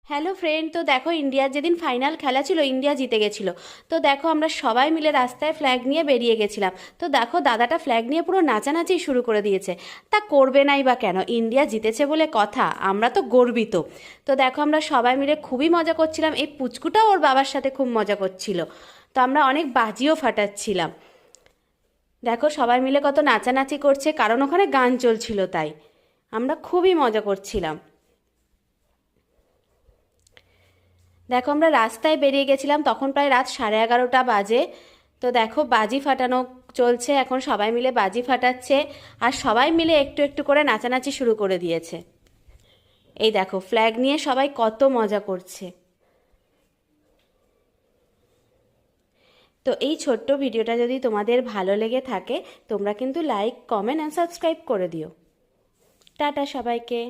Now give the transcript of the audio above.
Hello friend, তো দেখো ইন্ডিয়ার যেদিন ফাইনাল খেলা ছিল ইন্ডিয়া জিতে গেছিল। তো দেখো আমরা সবাই মিলে রাস্তায় ফ্ল্যাগ নিয়ে বেরিয়ে গেছিলাম। তো দেখো দাদাটা ফ্ল্যাগ নিয়ে পুরো নাচানাচি শুরু করে দিয়েছে। তা করবে নাই বা কেন, ইন্ডিয়া জিতেছে বলে কথা, আমরা তো গর্বিত। তো দেখো আমরা সবাই মিলে খুবই মজা করছিলাম, এই পুচকুটাও ওর বাবার সাথে খুব মজা করছিল। তো আমরা অনেক বাজিও ফাটাচ্ছিলাম। দেখো সবাই মিলে কত নাচানাচি করছে, কারণ ওখানে গান চলছিল, তাই আমরা খুবই মজা করছিলাম। দেখো আমরা রাস্তায় বেরিয়ে গেছিলাম, তখন প্রায় রাত 11:30 বাজে। তো দেখো বাজি ফাটানো চলছে, এখন সবাই মিলে বাজি ফাটাচ্ছে। আর সবাই মিলে একটু একটু করে নাচানাচি শুরু করে দিয়েছে। এই দেখো ফ্ল্যাগ নিয়ে সবাই কত মজা করছে। তো এই ছোট্ট ভিডিওটা যদি তোমাদের ভালো লেগে থাকে, তোমরা কিন্তু লাইক, কমেন্ট অ্যান্ড সাবস্ক্রাইব করে দিও। টাটা সবাইকে।